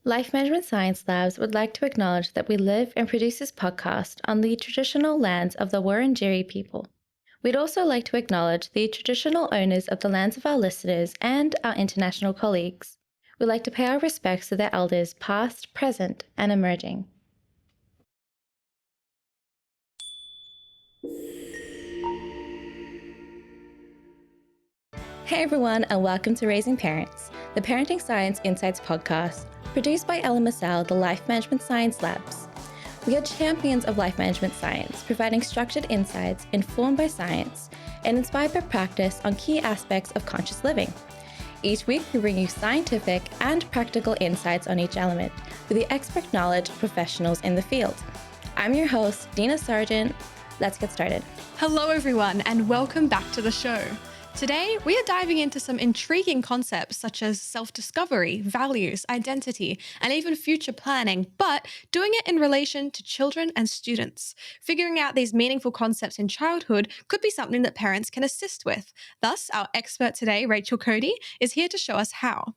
Life Management Science Labs would like to acknowledge that we live and produce this podcast on the traditional lands of the Wurundjeri people. We'd also like to acknowledge the traditional owners of the lands of our listeners and our international colleagues. We'd like to pay our respects to their elders past, present, and emerging. Hey everyone, and welcome to Raising Parents, the Parenting Science Insights podcast, produced by Ellen Massell, the Life Management Science Labs. We are champions of life management science, providing structured insights informed by science and inspired by practice on key aspects of conscious living. Each week, we bring you scientific and practical insights on each element with the expert knowledge of professionals in the field. I'm your host, Dina Sargent. Let's get started. Hello, everyone, and welcome back to the show. Today, we are diving into some intriguing concepts such as self-discovery, values, identity, and even future planning, but doing it in relation to children and students. Figuring out these meaningful concepts in childhood could be something that parents can assist with. Thus, our expert today, Rachael Cody, is here to show us how.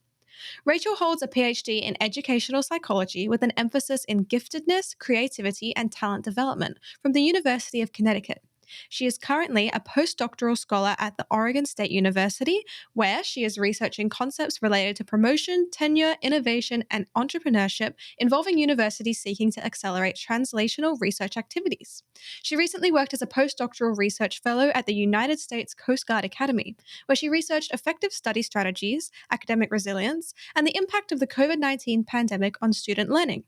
Rachael holds a Ph.D. in educational psychology with an emphasis in giftedness, creativity, and talent development from the University of Connecticut. She is currently a postdoctoral scholar at the Oregon State University, where she is researching concepts related to promotion, tenure, innovation, and entrepreneurship involving universities seeking to accelerate translational research activities. She recently worked as a postdoctoral research fellow at the United States Coast Guard Academy, where she researched effective study strategies, academic resilience, and the impact of the COVID-19 pandemic on student learning.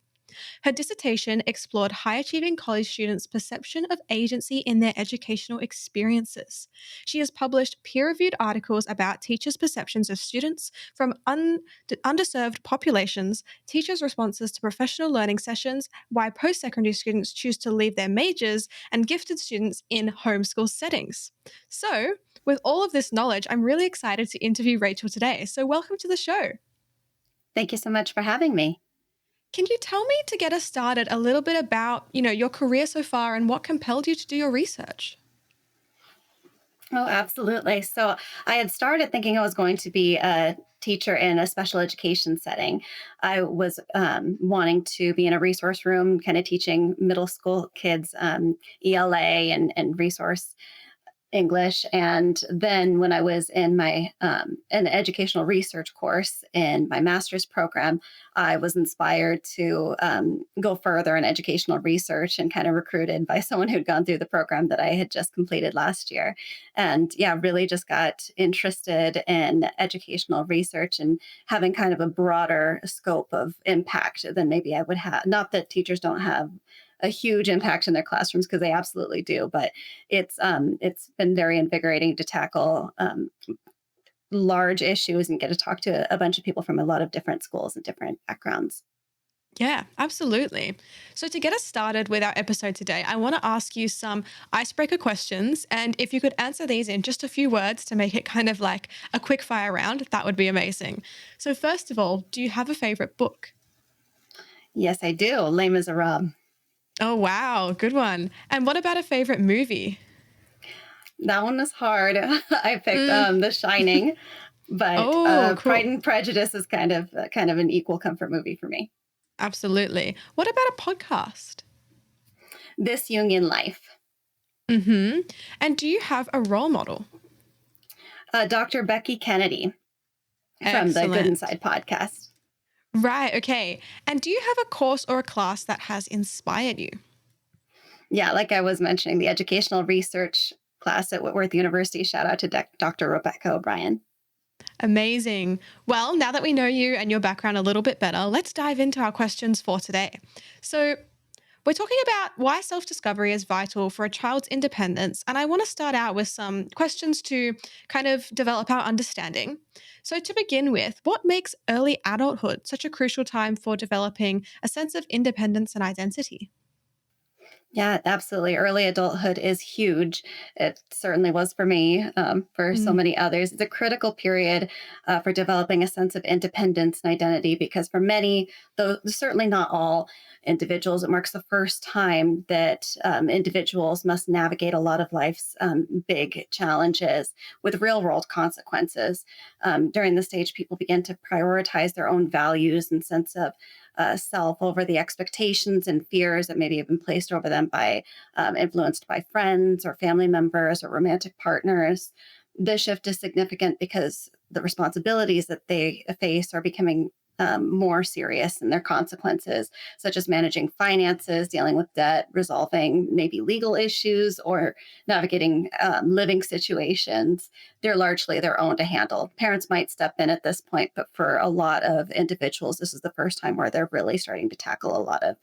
Her dissertation explored high-achieving college students' perception of agency in their educational experiences. She has published peer-reviewed articles about teachers' perceptions of students from underserved populations, teachers' responses to professional learning sessions, why post-secondary students choose to leave their majors, and gifted students in homeschool settings. So, with all of this knowledge, I'm really excited to interview Rachael today. So welcome to the show. Thank you so much for having me. Can you tell me, to get us started, a little bit about, your career so far and what compelled you to do your research? Oh, absolutely. So I had started thinking I was going to be a teacher in a special education setting. I was wanting to be in a resource room, kind of teaching middle school kids ELA and resource English. And then when I was in my an educational research course in my master's program, I was inspired to go further in educational research and kind of recruited by someone who'd gone through the program that I had just completed last year. And yeah, really just got interested in educational research and having kind of a broader scope of impact than maybe I would have. Not that teachers don't have a huge impact in their classrooms, because they absolutely do, but it's been very invigorating to tackle large issues and get to talk to a bunch of people from a lot of different schools and different backgrounds. Yeah, absolutely. So to get us started with our episode today, I want to ask you some icebreaker questions. And if you could answer these in just a few words to make it kind of like a quick fire round, that would be amazing. So first of all, do you have a favorite book? Yes, I do. Les Miserables. Oh, wow. Good one. And what about a favorite movie? That one was hard. I picked The Shining, but Oh, Pride cool. and Prejudice is kind of an equal comfort movie for me. Absolutely. What about a podcast? This Jungian Life. Mm-hmm. And do you have a role model? Dr. Becky Kennedy from the Good Excellent. Inside podcast. Right. Okay. And do you have a course or a class that has inspired you? Yeah, like I was mentioning, the educational research class at Whitworth University. Shout out to Dr. Rebecca O'Brien. Amazing. Well, now that we know you and your background a little bit better, let's dive into our questions for today. So, we're talking about why self-discovery is vital for a child's independence, and I want to start out with some questions to kind of develop our understanding. So, to begin with, what makes early adulthood such a crucial time for developing a sense of independence and identity? Yeah, absolutely. Early adulthood is huge. It certainly was for me, for so many others. It's a critical period for developing a sense of independence and identity, because for many, though certainly not all individuals. It marks the first time that individuals must navigate a lot of life's big challenges with real world consequences. During this stage, people begin to prioritize their own values and sense of self over the expectations and fears that maybe have been placed over them by influenced by friends or family members or romantic partners. This shift is significant because the responsibilities that they face are becoming more serious in their consequences, such as managing finances, dealing with debt, resolving maybe legal issues, or navigating living situations. They're largely their own to handle. Parents might step in at this point, but for a lot of individuals, this is the first time where they're really starting to tackle a lot of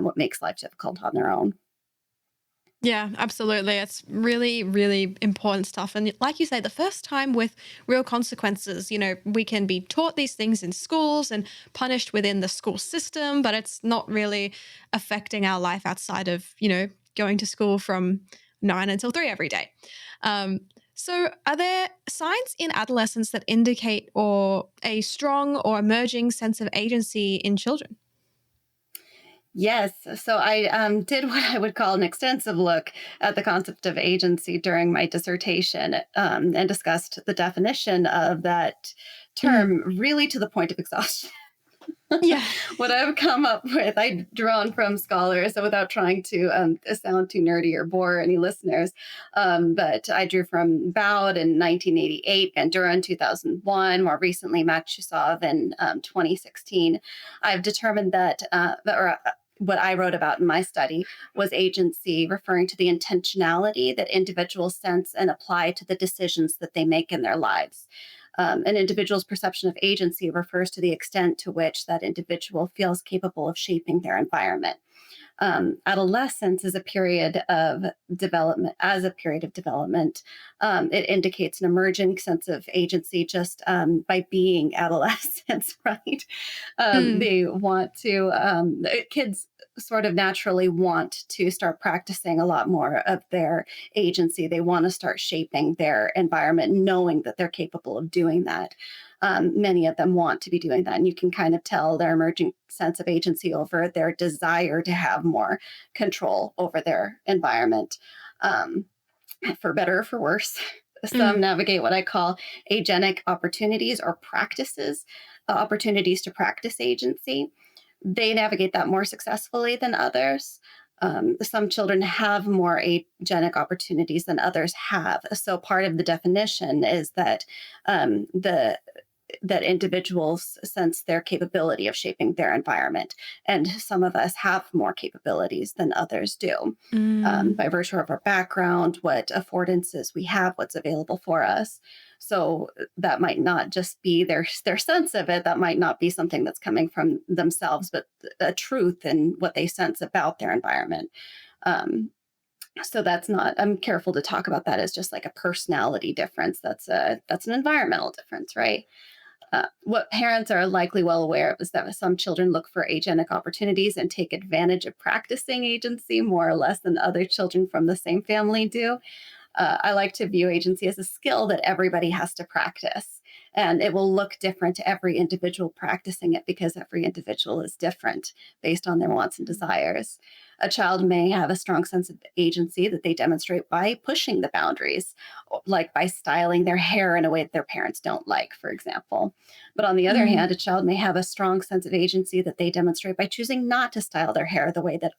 what makes life difficult on their own. Yeah, absolutely. It's really, really important stuff. And like you say, the first time with real consequences, we can be taught these things in schools and punished within the school system, but it's not really affecting our life outside of, going to school from 9 until 3 every day. So are there signs in adolescence that indicate or a strong or emerging sense of agency in children? Yes. So I did what I would call an extensive look at the concept of agency during my dissertation and discussed the definition of that Mhm. term really to the point of exhaustion. Yeah. What I've come up with, I've drawn from scholars, so without trying to sound too nerdy or bore any listeners, but I drew from Bowd in 1988, Bandura in 2001, more recently Matusow in 2016. I've determined that, what I wrote about in my study was agency, referring to the intentionality that individuals sense and apply to the decisions that they make in their lives. An individual's perception of agency refers to the extent to which that individual feels capable of shaping their environment. Adolescence is a period of development. As a period of development, it indicates an emerging sense of agency just by being adolescents, right? Mm. They want to, kids sort of naturally want to start practicing a lot more of their agency. They want to start shaping their environment, knowing that they're capable of doing that. Many of them want to be doing that. And you can kind of tell their emerging sense of agency over their desire to have more control over their environment, um, for better or for worse. Some Mm. navigate what I call agenic opportunities or practices, opportunities to practice agency. They navigate that more successfully than others. Some children have more agenic opportunities than others have. So part of the definition is that the that individuals sense their capability of shaping their environment. And some of us have more capabilities than others do, Mm. by virtue of our background, what affordances we have, what's available for us. So that might not just be their sense of it. That might not be something that's coming from themselves, but a truth in what they sense about their environment. Um, so that's not. I'm careful to talk about that as just like a personality difference. That's an environmental difference, right? What parents are likely well aware of is that some children look for agenic opportunities and take advantage of practicing agency more or less than other children from the same family do. I like to view agency as a skill that everybody has to practice. And it will look different to every individual practicing it because every individual is different based on their wants and desires. A child may have a strong sense of agency that they demonstrate by pushing the boundaries, like by styling their hair in a way that their parents don't like, for example. But on the other Mm. hand, a child may have a strong sense of agency that they demonstrate by choosing not to style their hair the way that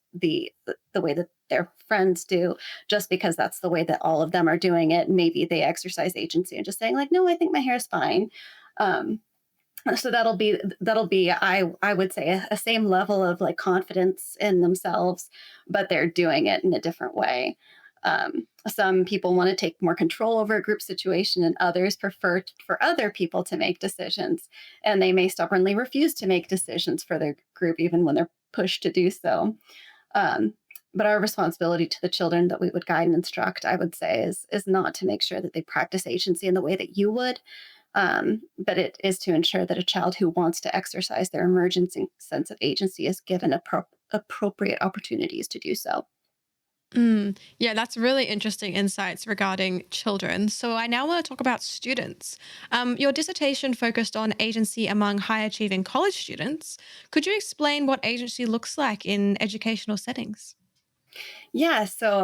their friends do, just because that's the way that all of them are doing it. Maybe they exercise agency and just saying like, no, I think my hair is fine. Um, so that'll be I would say a same level of like confidence in themselves, but they're doing it in a different way. Some people want to take more control over a group situation, and others prefer for other people to make decisions, and they may stubbornly refuse to make decisions for their group even when they're pushed to do so. Um, but our responsibility to the children that we would guide and instruct, I would say, is not to make sure that they practice agency in the way that you would, but it is to ensure that a child who wants to exercise their emerging sense of agency is given appropriate opportunities to do so. Yeah, that's really interesting insights regarding children. So I now want to talk about students. Your dissertation focused on agency among high achieving college students. Could you explain what agency looks like in educational settings? Yeah, so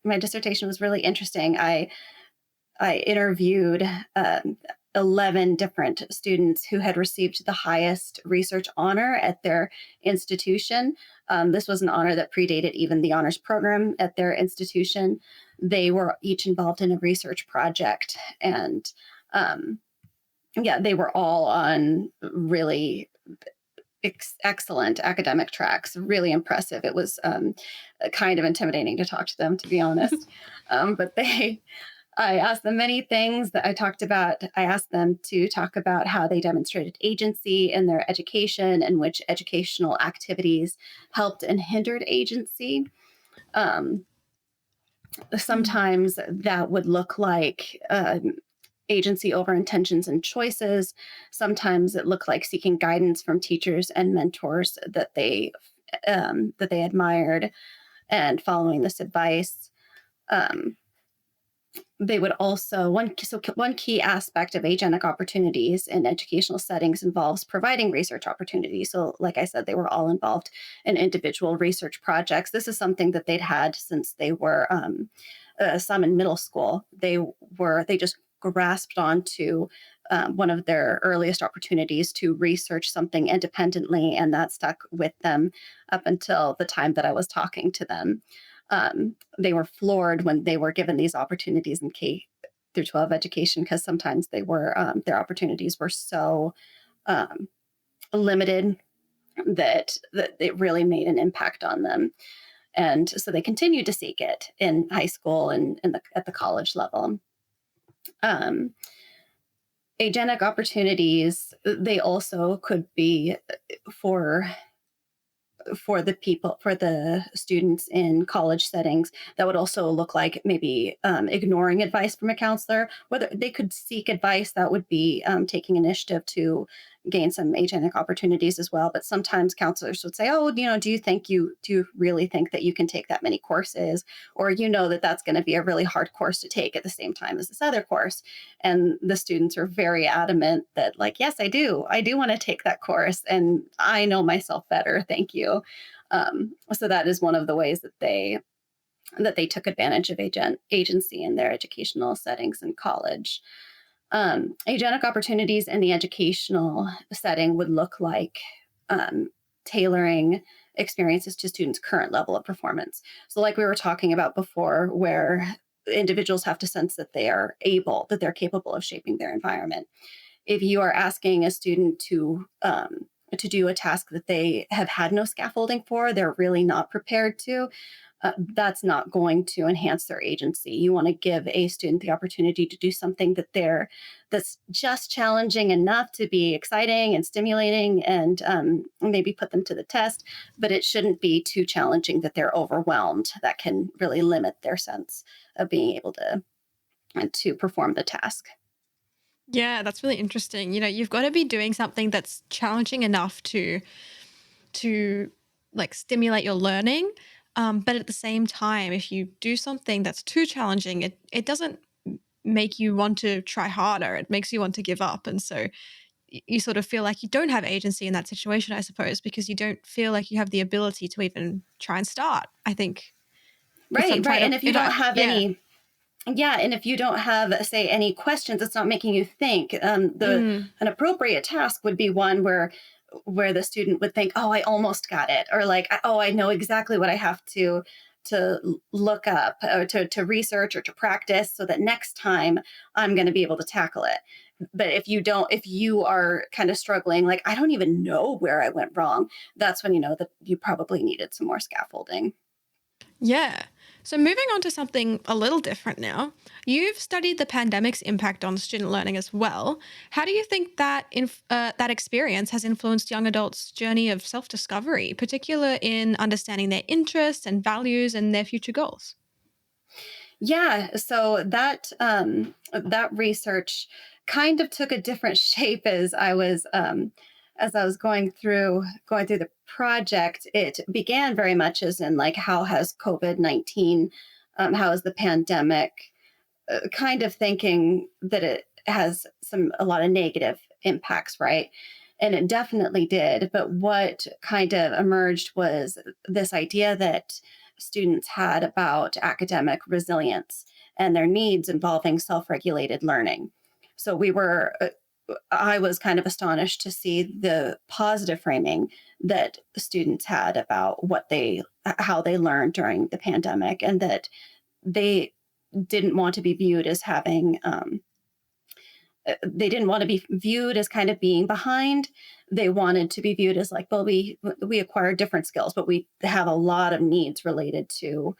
my dissertation was really interesting. I interviewed 11 different students who had received the highest research honor at their institution. This was an honor that predated even the honors program at their institution. They were each involved in a research project, and um, yeah, they were all on really excellent academic tracks, really impressive. It was kind of intimidating to talk to them, to be honest. But I asked them many things that I talked about. I asked them to talk about how they demonstrated agency in their education and which educational activities helped and hindered agency. Um, Mm. Sometimes that would look like agency over intentions and choices. Sometimes it looked like seeking guidance from teachers and mentors that they admired and following this advice. Um, they would also one key aspect of agenic opportunities in educational settings involves providing research opportunities. So like I said, they were all involved in individual research projects. This is something that they'd had since they were some in middle school. They just grasped onto one of their earliest opportunities to research something independently, and that stuck with them up until the time that I was talking to them. They were floored when they were given these opportunities in K through 12 education, because sometimes their opportunities were so um, limited that it really made an impact on them. And so they continued to seek it in high school and at the college level. Um, Agenic opportunities, they also could be for for the students in college settings. That would also look like maybe ignoring advice from a counselor. Whether they could seek advice, that would be taking initiative to gain some agenic opportunities as well. But sometimes counselors would say, oh, do you really think that you can take that many courses? Or that that's going to be a really hard course to take at the same time as this other course. And the students are very adamant that, like, yes, I do want to take that course, and I know myself better, thank you. So that is one of the ways that they took advantage of agency in their educational settings in college. Agenic opportunities in the educational setting would look like um, tailoring experiences to students' current level of performance. So, like we were talking about before, where individuals have to sense that that they're capable of shaping their environment. If you are asking a student to do a task that they have had no scaffolding for, they're really not prepared to, that's not going to enhance their agency. You want to give a student the opportunity to do something that's just challenging enough to be exciting and stimulating, and maybe put them to the test, but it shouldn't be too challenging that they're overwhelmed. That can really limit their sense of being able to perform the task. Yeah, that's really interesting. You've got to be doing something that's challenging enough to like stimulate your learning. But at the same time, if you do something that's too challenging, it doesn't make you want to try harder. It makes you want to give up. And so you sort of feel like you don't have agency in that situation, I suppose, because you don't feel like you have the ability to even try and start. I think if I'm Right, trying right. to, And if you if don't I, have yeah. any Yeah, and if you don't have, say, any questions, it's not making you think. The Mm, An appropriate task would be one where the student would think, "Oh, I almost got it," or like, "Oh, I know exactly what I have to look up or to research or to practice, so that next time I'm going to be able to tackle it." But if you are kind of struggling, like, "I don't even know where I went wrong," that's when you know that you probably needed some more scaffolding. yeah. So moving on to something a little different now. You've studied the pandemic's impact on student learning as well. How do you think that experience has influenced young adults' journey of self-discovery, particular in understanding their interests and values and their future goals? Yeah, so that research kind of took a different shape as I was going through the project, it began very much as in like, how has COVID-19, how has the pandemic, kind of thinking that it has a lot of negative impacts, right? And it definitely did. But what kind of emerged was this idea that students had about academic resilience and their needs involving self regulated learning. So I was kind of astonished to see the positive framing that the students had about how they learned during the pandemic, and that they didn't want to be viewed as having they didn't want to be viewed as kind of being behind. They wanted to be viewed as like, well, we acquire different skills, but we have a lot of needs related to,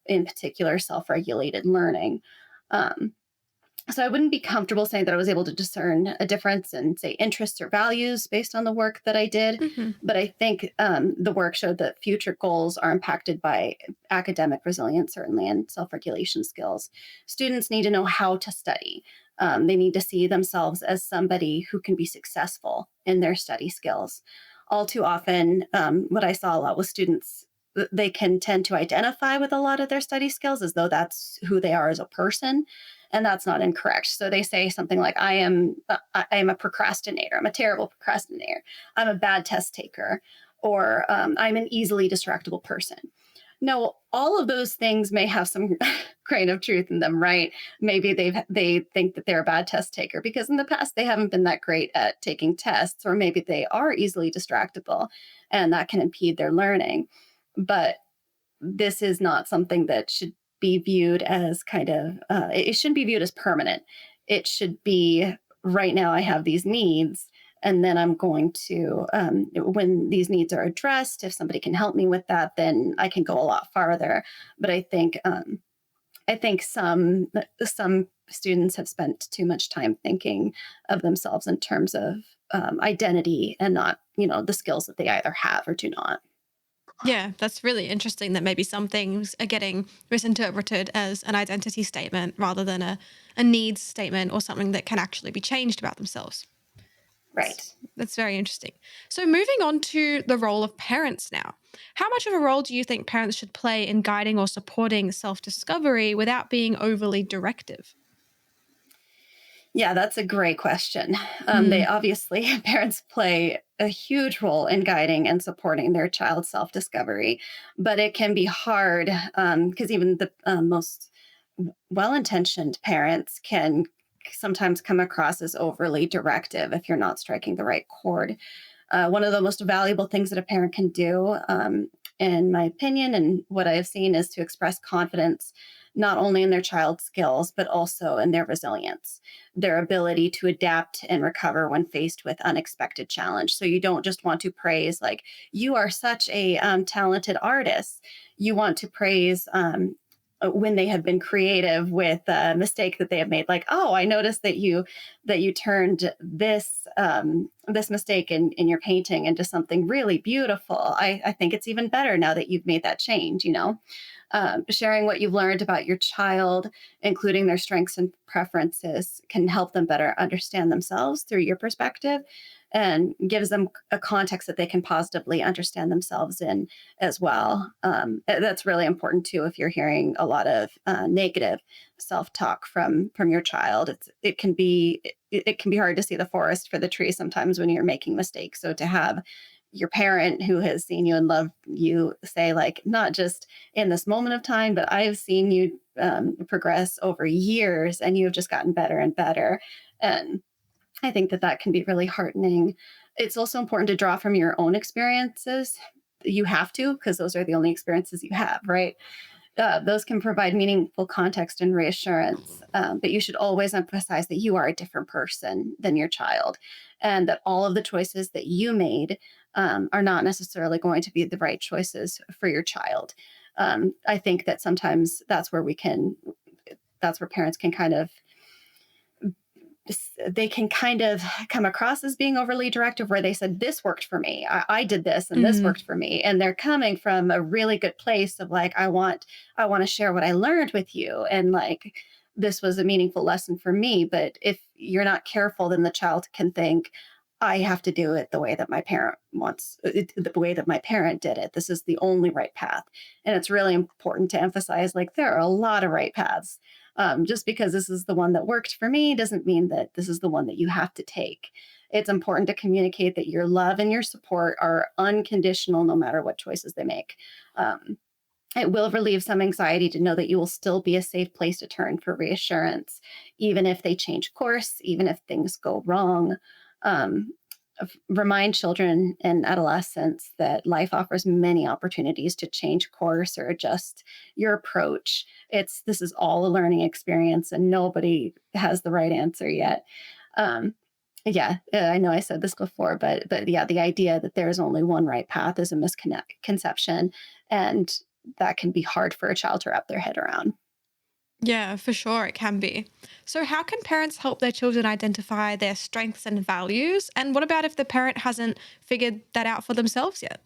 in particular, self-regulated learning. Um, so I wouldn't be comfortable saying that I was able to discern a difference in, say, interests or values based on the work that I did. Mm-hmm. But I think the work showed that future goals are impacted by academic resilience, certainly, and self-regulation skills. Students need to know how to study. They need to see themselves as somebody who can be successful in their study skills. All too often, what I saw a lot was students, they can tend to identify with a lot of their study skills as though that's who they are as a person. And that's not incorrect. So they say something like, I am a procrastinator. I'm a terrible procrastinator. I'm a bad test taker, or I'm an easily distractible person. No, all of those things may have some grain of truth in them, right? Maybe they think that they're a bad test taker because in the past they haven't been that great at taking tests, or maybe they are easily distractible and that can impede their learning. But this is not something that should be viewed as kind of, it shouldn't be viewed as permanent. It should be, right now I have these needs, and then I'm going to, when these needs are addressed, if somebody can help me with that, then I can go a lot farther. But I think some students have spent too much time thinking of themselves in terms of identity, and not, the skills that they either have or do not. Yeah, that's really interesting that maybe some things are getting misinterpreted as an identity statement rather than a needs statement or something that can actually be changed about themselves. Right. That's very interesting. So moving on to the role of parents now. How much of a role do you think parents should play in guiding or supporting self-discovery without being overly directive? Yeah, that's a great question. They Mm. obviously, parents play a huge role in guiding and supporting their child's self discovery, but it can be hard because even the most well intentioned parents can sometimes come across as overly directive if you're not striking the right chord. One of the most valuable things that a parent can do, in my opinion, and what I have seen, is to express confidence not only in their child's skills, but also in their resilience, their ability to adapt and recover when faced with unexpected challenge. So you don't just want to praise, like, you are such a talented artist. You want to praise when they have been creative with a mistake that they have made, like, oh, I noticed that you turned this mistake in your painting into something really beautiful. I think it's even better now that you've made that change. Sharing what you've learned about your child, including their strengths and preferences, can help them better understand themselves through your perspective, and gives them a context that they can positively understand themselves in as well. That's really important too. If you're hearing a lot of negative self-talk from your child, it can be hard to see the forest for the tree sometimes when you're making mistakes. So to have your parent who has seen you and loved you say, like, not just in this moment of time, but I've seen you progress over years, and you have just gotten better and better. And I think that can be really heartening. It's also important to draw from your own experiences. You have to, because those are the only experiences you have, right? Those can provide meaningful context and reassurance. But you should always emphasize that you are a different person than your child, and that all of the choices that you made are not necessarily going to be the right choices for your child. I think that sometimes that's where parents can kind of come across as being overly directive, where they said, this worked for me. I did this and this Mm. worked for me. And they're coming from a really good place of, like, I want to share what I learned with you. And, like, this was a meaningful lesson for me. But if you're not careful, then the child can think, I have to do it the way that my parent wants it, the way that my parent did it. This is the only right path. And it's really important to emphasize like there are a lot of right paths. Just because this is the one that worked for me doesn't mean that this is the one that you have to take. It's important to communicate that your love and your support are unconditional no matter what choices they make. Um, it will relieve some anxiety to know that you will still be a safe place to turn for reassurance, even if they change course, even if things go wrong. Um, Remind children and adolescents that life offers many opportunities to change course or adjust your approach. This is all a learning experience, and nobody has the right answer yet. Um, yeah, I know I said this before, but yeah, the idea that there is only one right path is a misconception, and that can be hard for a child to wrap their head around. Yeah, for sure, it can be. So, how can parents help their children identify their strengths and values? And what about if the parent hasn't figured that out for themselves yet?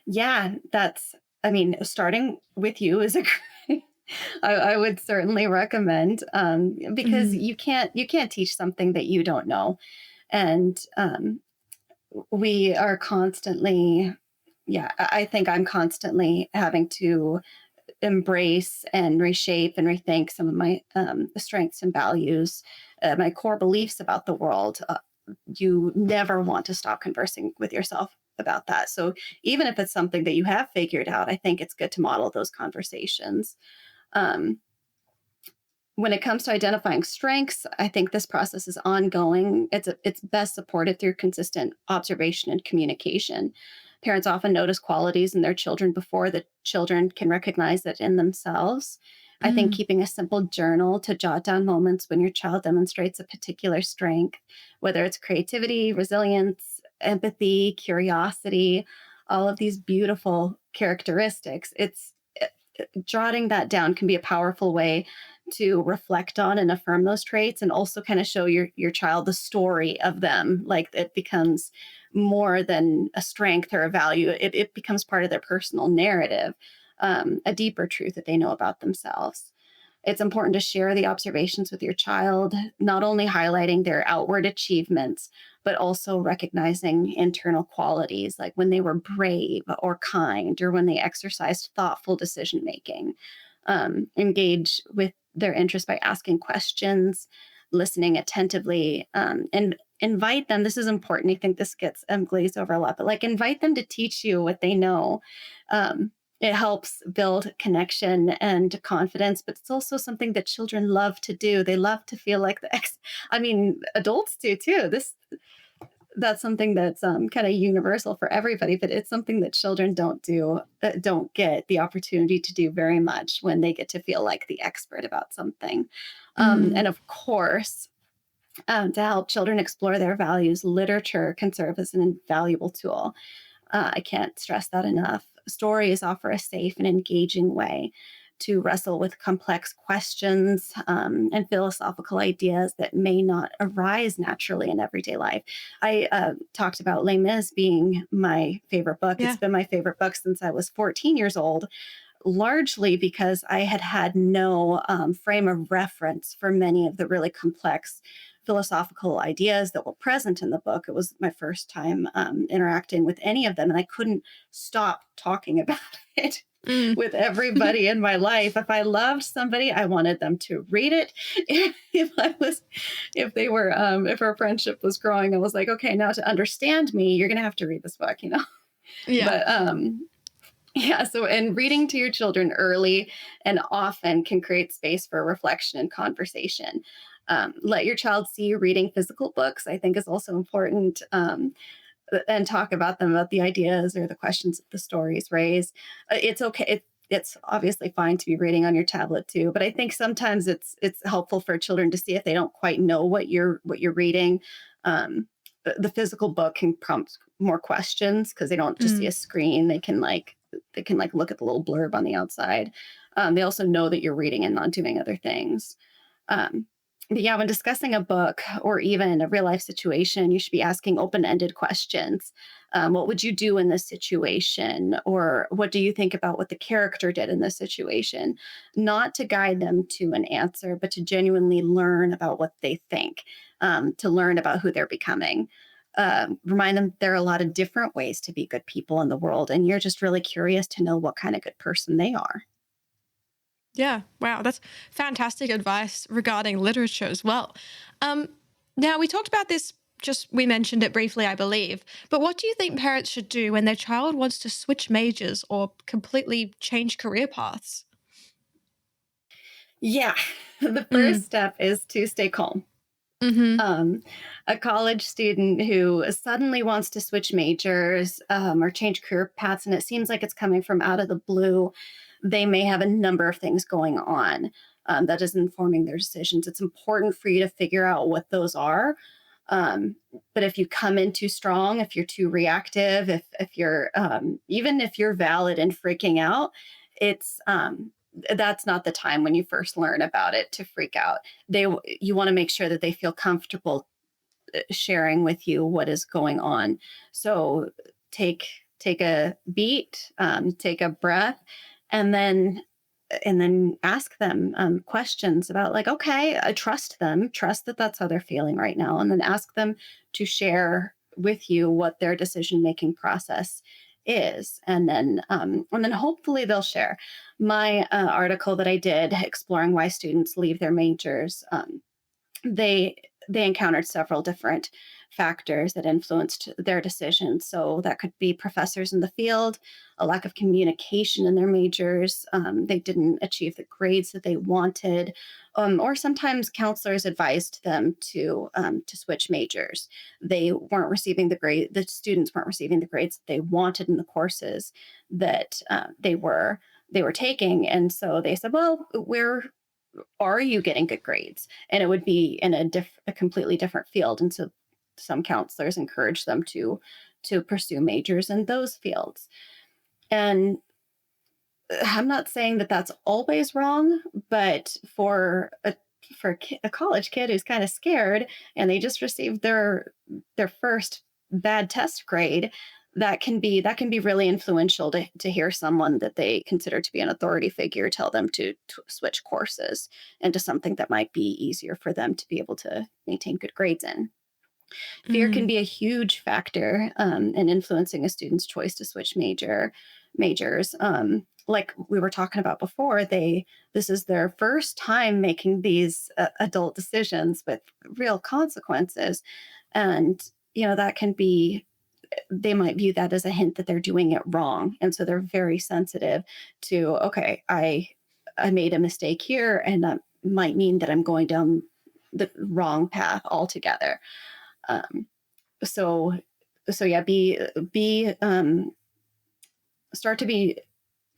Yeah, I mean, starting with you is a great, I would certainly recommend, because Mhm. you can't teach something that you don't know. And we are constantly, yeah, I think I'm constantly having to embrace and reshape and rethink some of my strengths and values, my core beliefs about the world. You never want to stop conversing with yourself about that. So even if it's something that you have figured out, I think it's good to model those conversations. Um, when it comes to identifying strengths, I think this process is ongoing. It's best supported through consistent observation and communication. Parents often notice qualities in their children before the children can recognize it in themselves. I think Mm. keeping a simple journal to jot down moments when your child demonstrates a particular strength, whether it's creativity, resilience, empathy, curiosity, all of these beautiful characteristics, jotting that down can be a powerful way to reflect on and affirm those traits, and also kind of show your child the story of them. Like it becomes more than a strength or a value. It becomes part of their personal narrative, a deeper truth that they know about themselves. It's important to share the observations with your child, not only highlighting their outward achievements, but also recognizing internal qualities like when they were brave or kind, or when they exercised thoughtful decision making. Engage with their interest by asking questions, listening attentively, and invite them. This is important. I think this gets glazed over a lot, but like invite them to teach you what they know. It helps build connection and confidence, but it's also something that children love to do. They love to feel like I mean, adults do too. That's something that's kind of universal for everybody, but it's something that children don't get the opportunity to do very much when they get to feel like the expert about something. Mm. And of course, to help children explore their values, literature can serve as an invaluable tool. I can't stress that enough. Stories offer a safe and engaging way to wrestle with complex questions, and philosophical ideas that may not arise naturally in everyday life. I talked about Les Mis being my favorite book. It's Yeah. been my favorite book since I was 14 years old, largely because I had had no frame of reference for many of the really complex philosophical ideas that were present in the book. It was my first time interacting with any of them, and I couldn't stop talking about it Mm. with everybody in my life. If I loved somebody, I wanted them to read it. If I was, if they were, if our friendship was growing, I was like, okay, now to understand me, you're going to have to read this book, you know? Yeah. But yeah, so and reading to your children early and often can create space for reflection and conversation. Let your child see you reading physical books, I think is also important. And talk about them, about the ideas or the questions that the stories raise. It's okay. It's obviously fine to be reading on your tablet too, but I think sometimes it's helpful for children to see if they don't quite know what you're reading. The physical book can prompt more questions because they don't just see Mm. a screen. They can like look at the little blurb on the outside. They also know that you're reading and not doing other things. Um, But yeah, when discussing a book or even a real life situation, you should be asking open ended questions. What would you do in this situation? Or what do you think about what the character did in this situation? Not to guide them to an answer, but to genuinely learn about what they think, to learn about who they're becoming. Remind them there are a lot of different ways to be good people in the world, and you're just really curious to know what kind of good person they are. Yeah, wow, that's fantastic advice regarding literature as well. Um, Now, we talked about this, just we mentioned it briefly, I believe, but what do you think parents should do when their child wants to switch majors or completely change career paths? Yeah, the first Mm, step is to stay calm. mm-hmm. um, a college student who suddenly wants to switch majors or change career paths, and it seems like it's coming from out of the blue, they may have a number of things going on that is informing their decisions. It's important for you to figure out what those are. Um, but if you come in too strong, if you're too reactive, if you're even if you're valid and freaking out, it's that's not the time when you first learn about it to freak out. You want to make sure that they feel comfortable sharing with you what is going on. So take take a beat, take a breath, and then ask them questions about, like, okay, trust them, trust that that's how they're feeling right now, and then ask them to share with you what their decision making process is, and then hopefully they'll share. My article that I did exploring why students leave their majors, they they encountered several different factors that influenced their decisions. So that could be professors in the field, a lack of communication in their majors, they didn't achieve the grades that they wanted, or sometimes counselors advised them to switch majors. They weren't receiving the grade. The students weren't receiving the grades that they wanted in the courses that they were taking, and so they said, "Well, we're are you getting good grades?" And it would be in a completely different field. And so some counselors encourage them to pursue majors in those fields. And I'm not saying that that's always wrong, but a college kid who's kind of scared and they just received their first bad test grade, that can be really influential to hear someone that they consider to be an authority figure tell them to switch courses into something that might be easier for them to be able to maintain good grades in. Fear can Mm, be a huge factor in influencing a student's choice to switch majors. Like we were talking about before, this is their first time making these adult decisions with real consequences, and that can be, they might view that as a hint that they're doing it wrong, and so they're very sensitive to, okay, I made a mistake here, and that might mean that I'm going down the wrong path altogether. Um, so so yeah, be start to be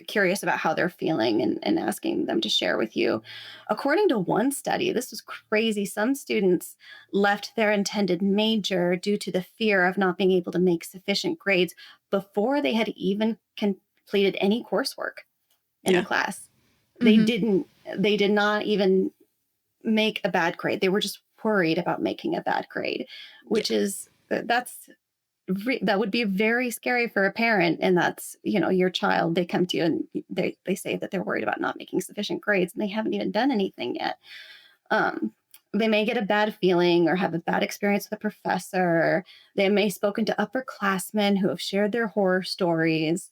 curious about how they're feeling, and asking them to share with you. According to one study, this was crazy, some students left their intended major due to the fear of not being able to make sufficient grades before they had even completed any coursework in the yeah. class. they Mm-hmm. didn't they did not even make a bad grade. They were just worried about making a bad grade, Yeah. which is that would be very scary for a parent. And that's, your child, they come to you and they say that they're worried about not making sufficient grades, and they haven't even done anything yet. um, they may get a bad feeling or have a bad experience with a professor. They may have spoken to upperclassmen who have shared their horror stories.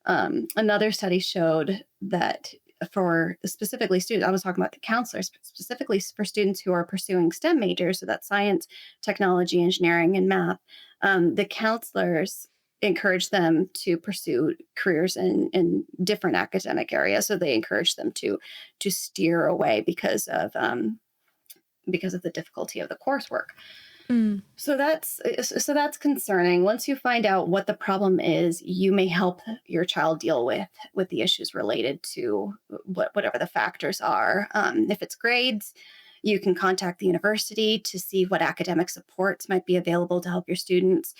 Another study showed that for specifically students, I was talking about the counselors, but specifically for students who are pursuing STEM majors, so that's science, technology, engineering, and math, the counselors encourage them to pursue careers in different academic areas. So they encourage them to steer away because of the difficulty of the coursework. Mm, So that's concerning. Once you find out what the problem is, you may help your child deal with the issues related to whatever the factors are. If it's grades, you can contact the university to see what academic supports might be available to help your students.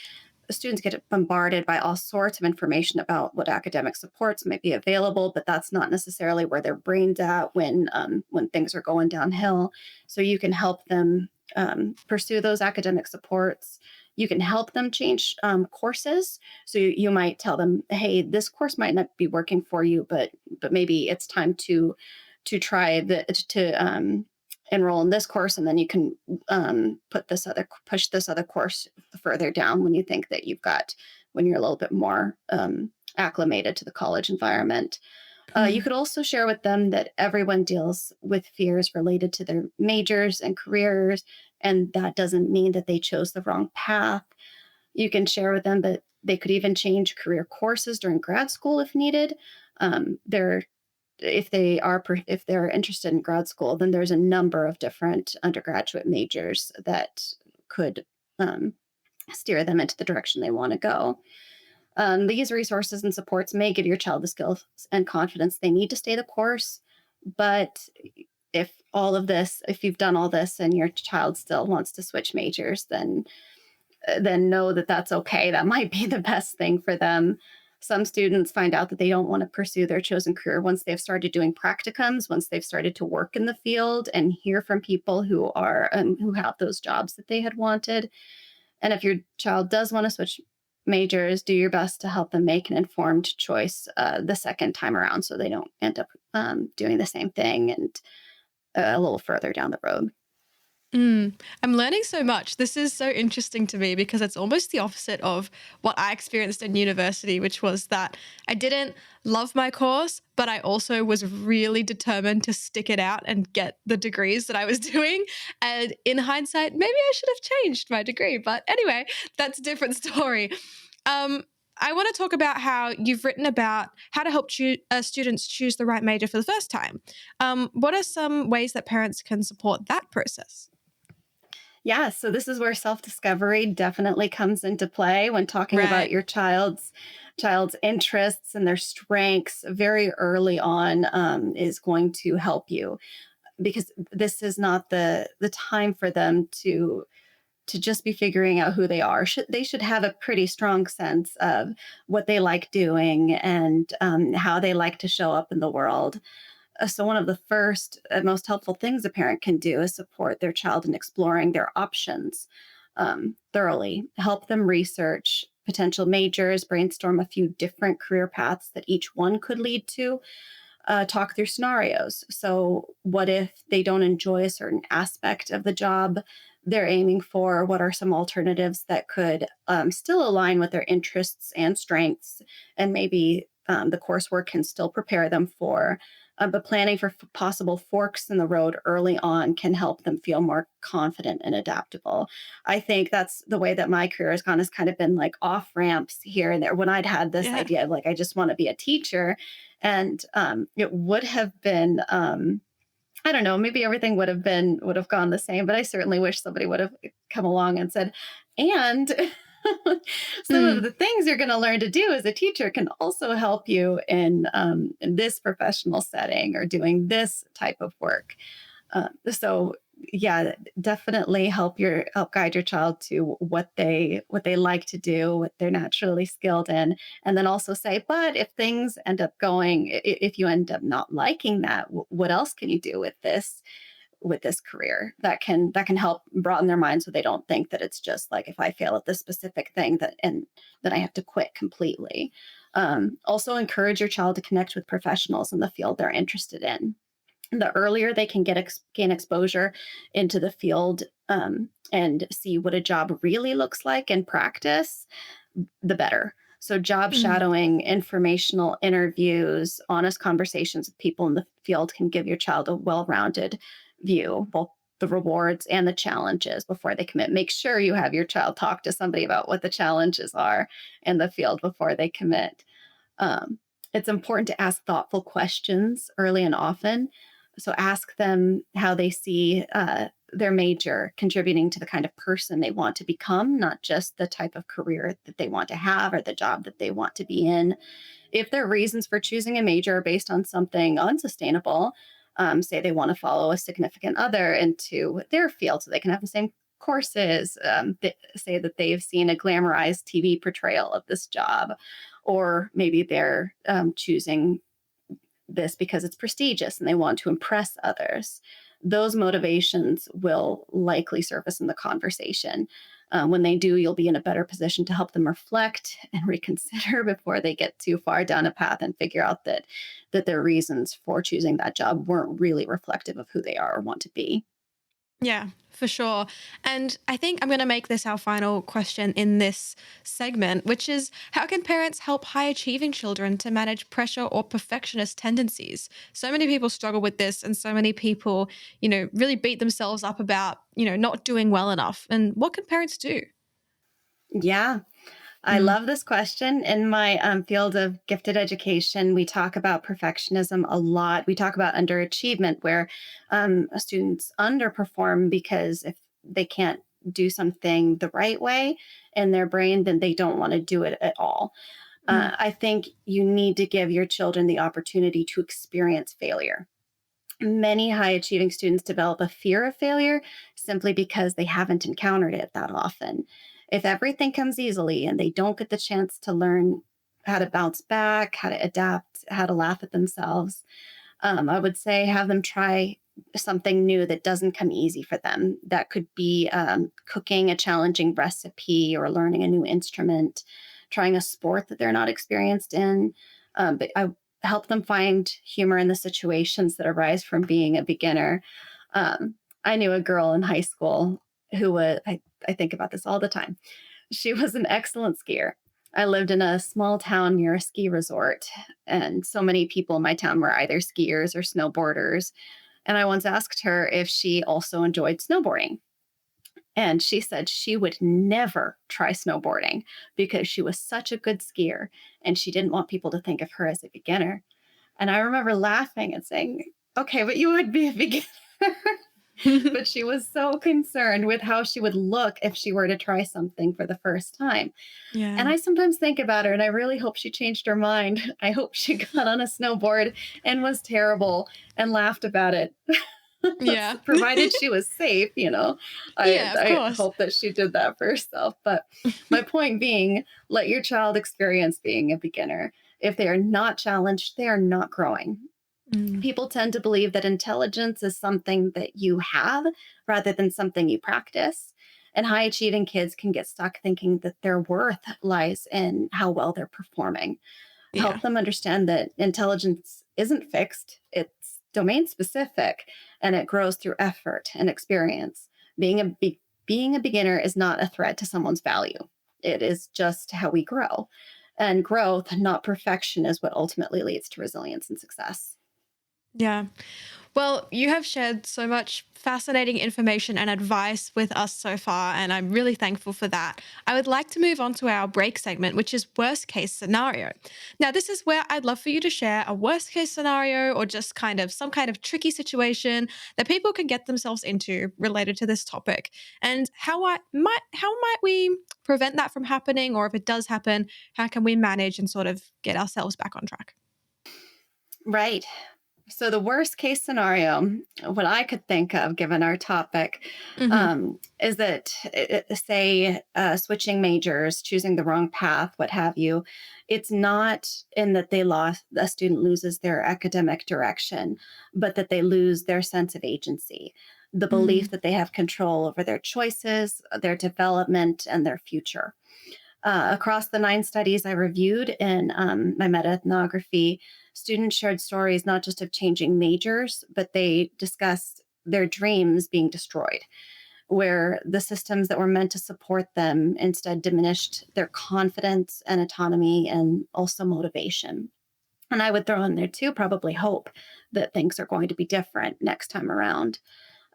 students get bombarded by all sorts of information about what academic supports might be available, but that's not necessarily where their brain's at when things are going downhill. So you can help them pursue those academic supports. You can help them change courses. So you might tell them, "Hey, this course might not be working for you, but maybe it's time to try to enroll in this course, and then you can push this other course further down when you think that when you're a little bit more acclimated to the college environment." You could also share with them that everyone deals with fears related to their majors and careers, and that doesn't mean that they chose the wrong path. You can share with them that they could even change career courses during grad school if needed. There if they're interested in grad school, then there's a number of different undergraduate majors that could steer them into the direction they want to go. These resources and supports may give your child the skills and confidence they need to stay the course. But if you've done all this and your child still wants to switch majors, then know that that's okay. That might be the best thing for them. Some students find out that they don't want to pursue their chosen career once they've started doing practicums, once they've started to work in the field and hear from people who have those jobs that they had wanted. And if your child does want to switch majors, do your best to help them make an informed choice the second time around, so they don't end up doing the same thing and a little further down the road. I'm learning so much. This is so interesting to me because it's almost the opposite of what I experienced in university, which was that I didn't love my course, but I also was really determined to stick it out and get the degrees that I was doing. And in hindsight, maybe I should have changed my degree. But anyway, that's a different story. I want to talk about how you've written about how to help students choose the right major for the first time. What are some ways that parents can support that process? Yeah, so this is where self-discovery definitely comes into play when talking about Right. your child's interests and their strengths very early on is going to help you, because this is not the time for them to just be figuring out who they are. They should have a pretty strong sense of what they like doing and how they like to show up in the world. So one of the first and most helpful things a parent can do is support their child in exploring their options thoroughly. Help them research potential majors, brainstorm a few different career paths that each one could lead to, talk through scenarios. So what if they don't enjoy a certain aspect of the job they're aiming for? What are some alternatives that could still align with their interests and strengths? And maybe the coursework can still prepare them for. But planning for possible forks in the road early on can help them feel more confident and adaptable. I think that's the way that my career has gone, has kind of been like off ramps here and there. When I'd had this Yeah. idea of like, I just want to be a teacher, and it would have been, I don't know, maybe everything would have gone the same, but I certainly wish somebody would have come along and said, and some of Mm. the things you're going to learn to do as a teacher can also help you in this professional setting or doing this type of work. So yeah, definitely help guide your child to what they like to do, what they're naturally skilled in, and then also say, but if things end up if you end up not liking that, what else can you do with this career that can help broaden their mind, so they don't think that it's just like, if I fail at this specific thing, then I have to quit completely. Also encourage your child to connect with professionals in the field they're interested in. The earlier they can gain exposure into the field and see what a job really looks like in practice, the better. So job Mm. shadowing, informational interviews, honest conversations with people in the field can give your child a well-rounded view, both the rewards and the challenges before they commit. Make sure you have your child talk to somebody about what the challenges are in the field before they commit. Um, it's important to ask thoughtful questions early and often. So ask them how they see their major contributing to the kind of person they want to become, not just the type of career that they want to have or the job that they want to be in. If their reasons for choosing a major are based on something unsustainable, say they want to follow a significant other into their field so they can have the same courses, say that they've seen a glamorized TV portrayal of this job, or maybe they're choosing this because it's prestigious and they want to impress others. Those motivations will likely surface in the conversation. When they do, you'll be in a better position to help them reflect and reconsider before they get too far down a path and figure out that their reasons for choosing that job weren't really reflective of who they are or want to be. Yeah, for sure. And I think I'm going to make this our final question in this segment, which is how can parents help high achieving children to manage pressure or perfectionist tendencies? So many people struggle with this, and so many people, really beat themselves up about, not doing well enough. And what can parents do? Yeah, I Mm, love this question. In my field of gifted education, we talk about perfectionism a lot. We talk about underachievement, where students underperform because if they can't do something the right way in their brain, then they don't want to do it at all. mm, I think you need to give your children the opportunity to experience failure. Many high achieving students develop a fear of failure simply because they haven't encountered it that often. If everything comes easily and they don't get the chance to learn how to bounce back, how to adapt, how to laugh at themselves, I would say have them try something new that doesn't come easy for them. That could be cooking a challenging recipe or learning a new instrument, trying a sport that they're not experienced in. But I help them find humor in the situations that arise from being a beginner. I knew a girl in high school who I think about this all the time. She was an excellent skier. I lived in a small town near a ski resort, and so many people in my town were either skiers or snowboarders. And I once asked her if she also enjoyed snowboarding. And she said she would never try snowboarding because she was such a good skier and she didn't want people to think of her as a beginner. And I remember laughing and saying, okay, but you would be a beginner. But she was so concerned with how she would look if she were to try something for the first time. And yeah. I sometimes think about her and I really hope she changed her mind. I hope she got on a snowboard and was terrible and laughed about it. Yeah. Provided she was safe, Yeah, of I course. hope that she did that for herself. But my point being, let your child experience being a beginner. If they are not challenged, they are not growing. Mm, People tend to believe that intelligence is something that you have rather than something you practice. And high achieving kids can get stuck thinking that their worth lies in how well they're performing. yeah. Help them understand that intelligence isn't fixed, it's domain specific, and it grows through effort and experience. Being a beginner is not a threat to someone's value. It is just how we grow. And growth, not perfection, is what ultimately leads to resilience and success. Yeah. Well, you have shared so much fascinating information and advice with us so far, and I'm really thankful for that. I would like to move on to our break segment, which is worst case scenario. Now, this is where I'd love for you to share a worst case scenario or just kind of some kind of tricky situation that people can get themselves into related to this topic, and how might we prevent that from happening, or if it does happen, how can we manage and sort of get ourselves back on track? Right. So, the worst case scenario, what I could think of given our topic, Hmm. is that, say, switching majors, choosing the wrong path, what have you, it's not in that a student loses their academic direction, but that they lose their sense of agency, the belief that they have control over their choices, their development, and their future. Across the 9 studies I reviewed in my meta ethnography, students shared stories not just of changing majors, but they discussed their dreams being destroyed, where the systems that were meant to support them instead diminished their confidence and autonomy and also motivation. And I would throw in there too, probably hope that things are going to be different next time around.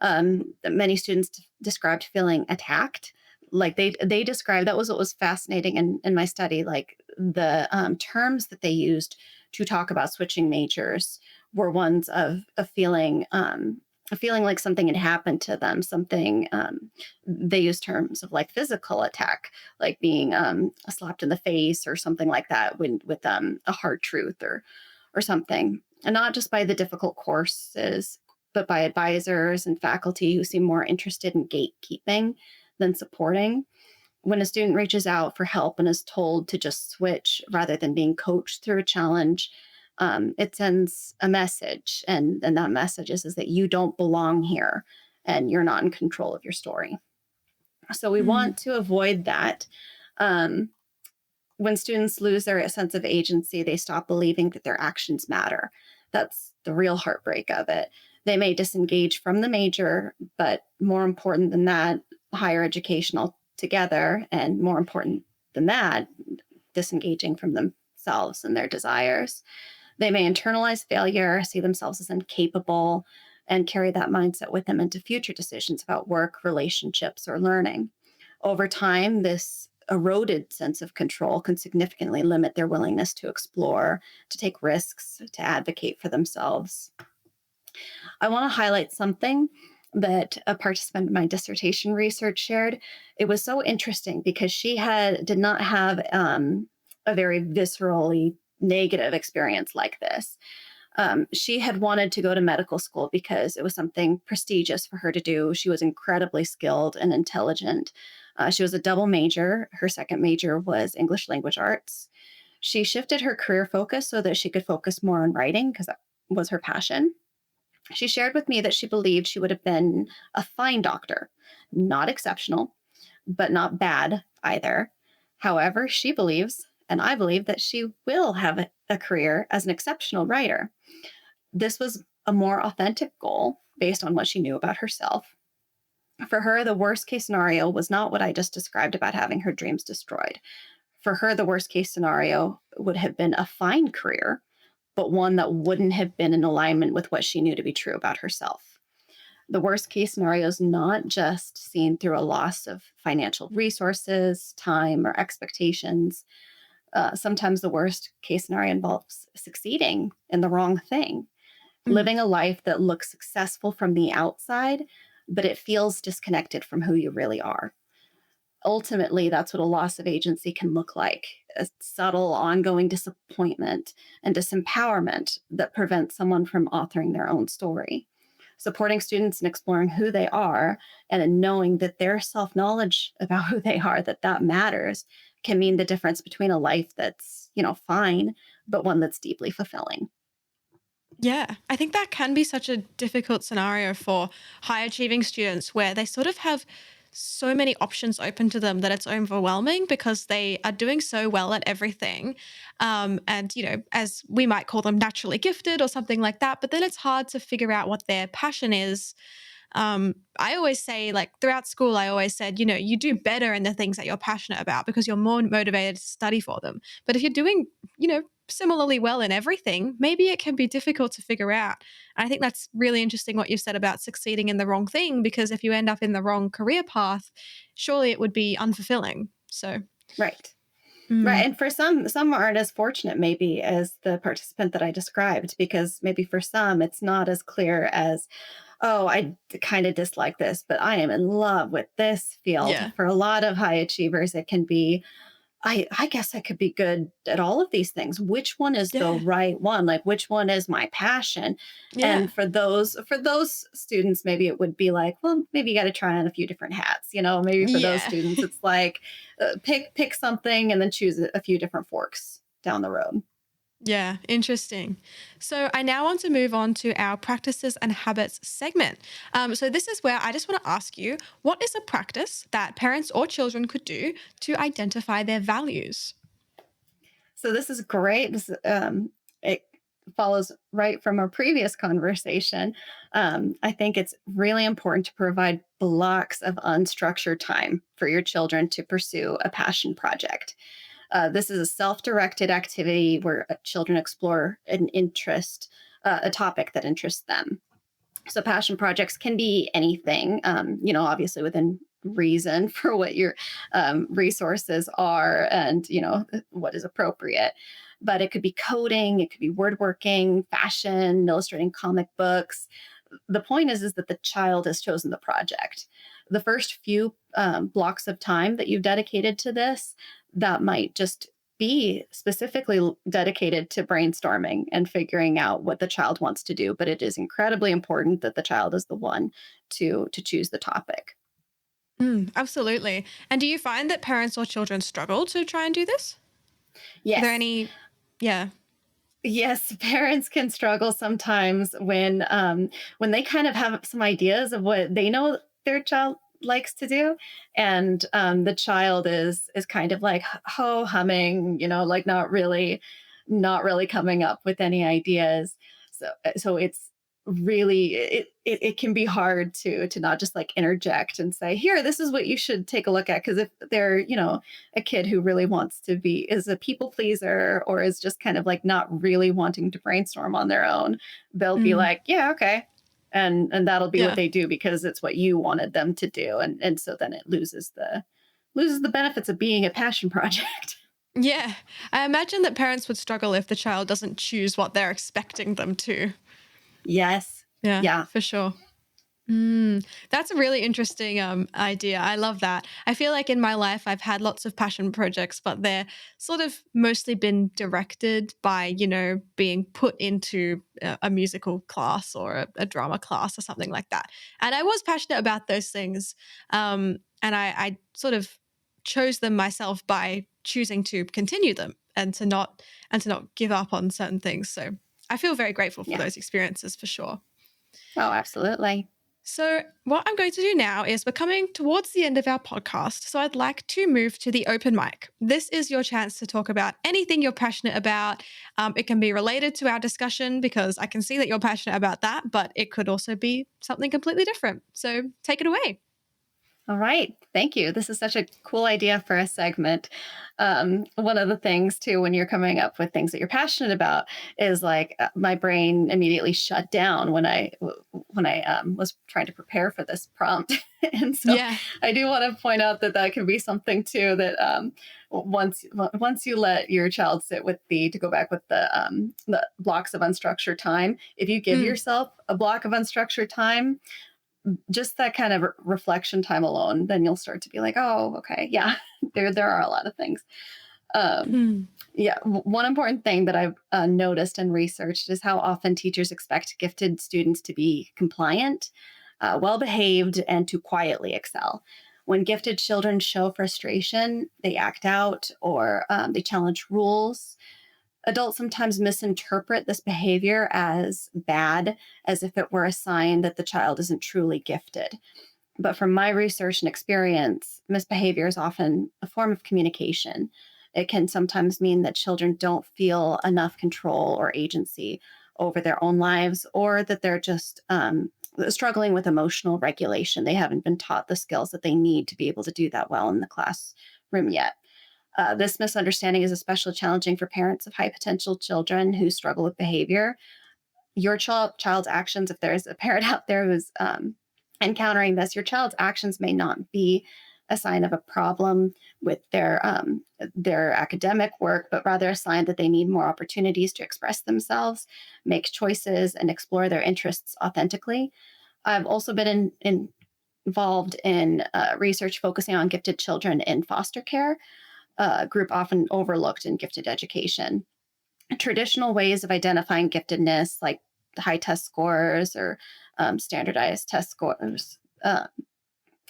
Many students described feeling attacked. Like they described, that was what was fascinating in my study. Like the terms that they used to talk about switching majors were ones of a feeling like something had happened to them. Something they used terms of like physical attack, like being slapped in the face or something like that, with a hard truth or something, and not just by the difficult courses but by advisors and faculty who seem more interested in gatekeeping than supporting. When a student reaches out for help and is told to just switch rather than being coached through a challenge, it sends a message. And that message is that you don't belong here and you're not in control of your story. So we want to avoid that. When students lose their sense of agency, they stop believing that their actions matter. That's the real heartbreak of it. They may disengage from the major, but more important than that, higher education altogether, and more important than that, disengaging from themselves and their desires. They may internalize failure, see themselves as incapable, and carry that mindset with them into future decisions about work, relationships, or learning. Over time, this eroded sense of control can significantly limit their willingness to explore, to take risks, to advocate for themselves. I want to highlight something that a participant in my dissertation research shared. It was so interesting because she did not have a very viscerally negative experience like this. She had wanted to go to medical school because it was something prestigious for her to do. She was incredibly skilled and intelligent. She was a double major. Her second major was English language arts. She shifted her career focus so that she could focus more on writing because that was her passion. She shared with me that she believed she would have been a fine doctor, not exceptional, but not bad either. However, she believes, and I believe, that she will have a career as an exceptional writer. This was a more authentic goal based on what she knew about herself. For her, the worst case scenario was not what I just described about having her dreams destroyed. For her, the worst case scenario would have been a fine career, but one that wouldn't have been in alignment with what she knew to be true about herself. The worst case scenario is not just seen through a loss of financial resources, time, or expectations. Sometimes the worst case scenario involves succeeding in the wrong thing, living a life that looks successful from the outside, but it feels disconnected from who you really are. Ultimately, that's what a loss of agency can look like: a subtle, ongoing disappointment and disempowerment that prevents someone from authoring their own story. Supporting students in exploring who they are and in knowing that their self-knowledge about who they are, that matters, can mean the difference between a life that's, fine, but one that's deeply fulfilling. Yeah, I think that can be such a difficult scenario for high achieving students where they sort of have so many options open to them that it's overwhelming because they are doing so well at everything. And, as we might call them, naturally gifted or something like that. But then it's hard to figure out what their passion is. I always say, like, throughout school, I always said, you do better in the things that you're passionate about because you're more motivated to study for them. But if you're doing, similarly well in everything, maybe it can be difficult to figure out. And I think that's really interesting what you've said about succeeding in the wrong thing, because if you end up in the wrong career path, surely it would be unfulfilling. So, Right. mm, Right. And for some aren't as fortunate maybe as the participant that I described, because maybe for some it's not as clear as, oh, I kind of dislike this, but I am in love with this field. yeah, For a lot of high achievers, it can be, I guess I could be good at all of these things. Which one is the yeah, right one? Like, which one is my passion? yeah, And for those students, maybe it would be like, well, maybe you got to try on a few different hats. Maybe for those yeah. students, it's like pick something and then choose a few different forks down the road. Yeah, interesting. So I now want to move on to our practices and habits segment. So this is where I just want to ask you, what is a practice that parents or children could do to identify their values? So this is great. It follows right from our previous conversation. I think it's really important to provide blocks of unstructured time for your children to pursue a passion project. This is a self-directed activity where children explore an interest, a topic that interests them. So passion projects can be anything, obviously within reason for what your resources are and, what is appropriate. But it could be coding, it could be woodworking, fashion, illustrating comic books. The point is that the child has chosen the project. The first few blocks of time that you've dedicated to this, that might just be specifically dedicated to brainstorming and figuring out what the child wants to do, but it is incredibly important that the child is the one to choose the topic. Absolutely. And do you find that parents or children struggle to try and do this? Are there Yes. any? Yeah. Yes, parents can struggle sometimes when they kind of have some ideas of what they know their child likes to do, and the child is kind of like ho humming, like not really coming up with any ideas. So it's really it can be hard to not just like interject and say, here, this is what you should take a look at, because if they're a kid who really wants to be is a people pleaser or is just kind of like not really wanting to brainstorm on their own, they'll be Mm, like, yeah, okay. And that'll be what yeah. they do because it's what you wanted them to do. And so then it loses the benefits of being a passion project. Yeah. I imagine that parents would struggle if the child doesn't choose what they're expecting them to. Yes. Yeah, Yeah. for sure. That's a really interesting idea. I love that. I feel like in my life, I've had lots of passion projects, but they're sort of mostly been directed by, being put into a musical class or a drama class or something like that. And I was passionate about those things. And I sort of chose them myself by choosing to continue them and to not give up on certain things. So I feel very grateful for Yeah. those experiences for sure. Oh, absolutely. So, what I'm going to do now is we're coming towards the end of our podcast. So, I'd like to move to the open mic. This is your chance to talk about anything you're passionate about. It can be related to our discussion because I can see that you're passionate about that, but it could also be something completely different. So, take it away. All right. Thank you. This is such a cool idea for a segment. One of the things, too, when you're coming up with things that you're passionate about, is like my brain immediately shut down when I was trying to prepare for this prompt, and so Yeah. I do want to point out that can be something too that once you let your child sit with to go back with the blocks of unstructured time, if you give Mm, yourself a block of unstructured time, just that kind of reflection time alone, then you'll start to be like, oh, okay, yeah, there are a lot of things. Um, mm, yeah, one important thing that I've noticed and researched is how often teachers expect gifted students to be compliant, well behaved, and to quietly excel. When gifted children show frustration, they act out or they challenge rules. Adults sometimes misinterpret this behavior as bad, as if it were a sign that the child isn't truly gifted. But from my research and experience, misbehavior is often a form of communication. It can sometimes mean that children don't feel enough control or agency over their own lives, or that they're just struggling with emotional regulation. They haven't been taught the skills that they need to be able to do that well in the classroom yet. This misunderstanding is especially challenging for parents of high potential children who struggle with behavior. Your child's actions, if there's a parent out there who's encountering this, your child's actions may not be a sign of a problem with their academic work, but rather a sign that they need more opportunities to express themselves, make choices, and explore their interests authentically. I've also been involved in research focusing on gifted children in foster care, a group often overlooked in gifted education. Traditional ways of identifying giftedness, like high test scores or standardized test scores,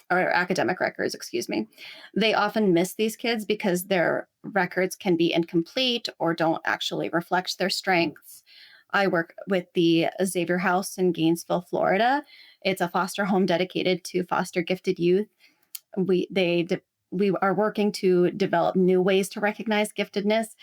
or academic records, excuse me, they often miss these kids because their records can be incomplete or don't actually reflect their strengths. I work with the Xavier House in Gainesville, Florida. It's a foster home dedicated to foster gifted youth. We are working to develop new ways to recognize giftedness.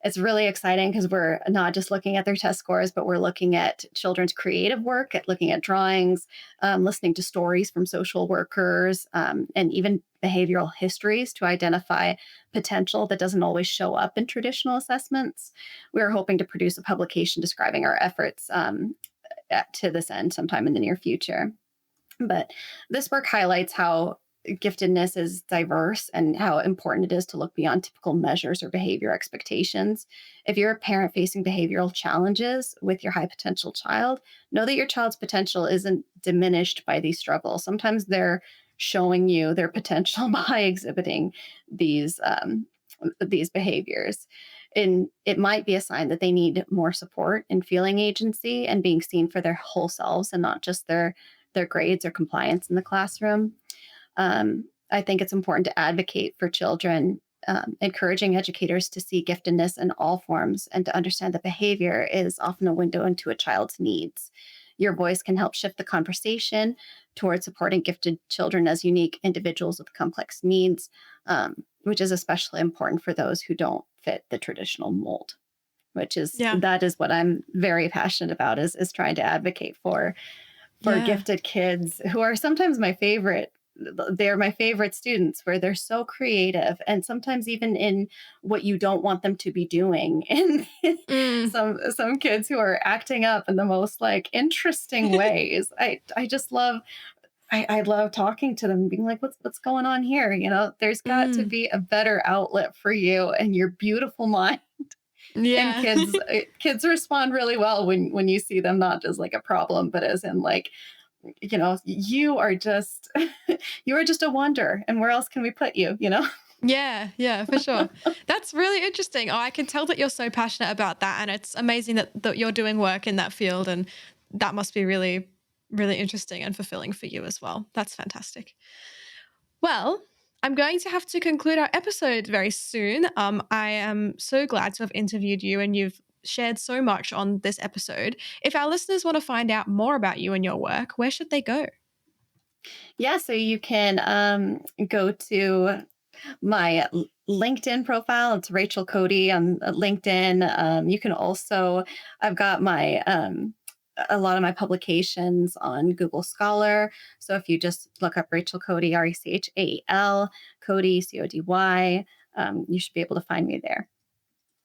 It's really exciting because we're not just looking at their test scores, but we're looking at children's creative work, at looking at drawings, listening to stories from social workers, and even behavioral histories to identify potential that doesn't always show up in traditional assessments. We're hoping to produce a publication describing our efforts to this end sometime in the near future. But this work highlights how giftedness is diverse and how important it is to look beyond typical measures or behavior expectations. If you're a parent facing behavioral challenges with your high potential child, know that your child's potential isn't diminished by these struggles. Sometimes they're showing you their potential by exhibiting these these behaviors. And it might be a sign that they need more support in feeling agency and being seen for their whole selves and not just their grades or compliance in the classroom. I think it's important to advocate for children, encouraging educators to see giftedness in all forms and to understand that behavior is often a window into a child's needs. Your voice can help shift the conversation towards supporting gifted children as unique individuals with complex needs, which is especially important for those who don't fit the traditional mold, that is what I'm very passionate about, is trying to advocate for gifted kids who are sometimes my favorite. They're my favorite students, where they're so creative and sometimes even in what you don't want them to be doing. And some kids who are acting up in the most like interesting ways. I just love I love talking to them and being like, what's going on here? There's got to be a better outlet for you and your beautiful mind. Yeah. And kids respond really well when you see them not as like a problem, but as in like, you are just a wonder, and where else can we put you? Yeah, for sure. That's really interesting. I can tell that you're so passionate about that, and it's amazing that you're doing work in that field, and that must be really, really interesting and fulfilling for you as well. That's fantastic. Well, I'm going to have to conclude our episode very soon. I am so glad to have interviewed you, and you've shared so much on this episode. If our listeners want to find out more about you and your work, where should they go? Yeah, so you can go to my LinkedIn profile. It's Rachael Cody on LinkedIn. You can also, I've got a lot of my publications on Google Scholar. So if you just look up Rachael Cody, Rachal, Cody, Cody, you should be able to find me there.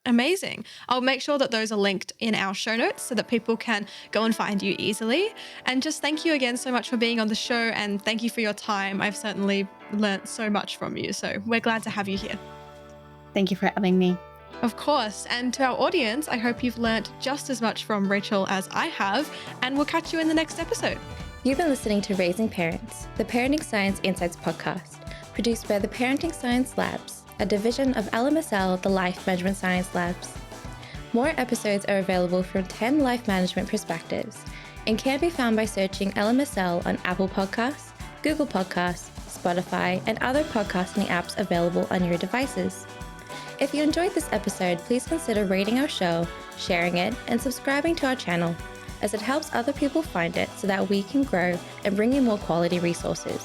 Amazing. I'll make sure that those are linked in our show notes so that people can go and find you easily. And just thank you again so much for being on the show, and thank you for your time. I've certainly learnt so much from you, so we're glad to have you here. Thank you for having me. Of course. And to our audience, I hope you've learnt just as much from Rachael as I have, and we'll catch you in the next episode. You've been listening to Raising Parents, the Parenting Science Insights podcast, produced by the Parenting Science Labs, a division of LMSL, the Life Management Science Labs. More episodes are available from 10 life management perspectives and can be found by searching LMSL on Apple Podcasts, Google Podcasts, Spotify, and other podcasting apps available on your devices. If you enjoyed this episode, please consider rating our show, sharing it, and subscribing to our channel, as it helps other people find it so that we can grow and bring you more quality resources.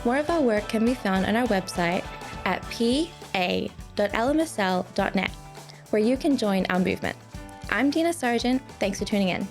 More of our work can be found on our website at pa.lmsl.net, where you can join our movement. I'm Dina Sargent. Thanks for tuning in.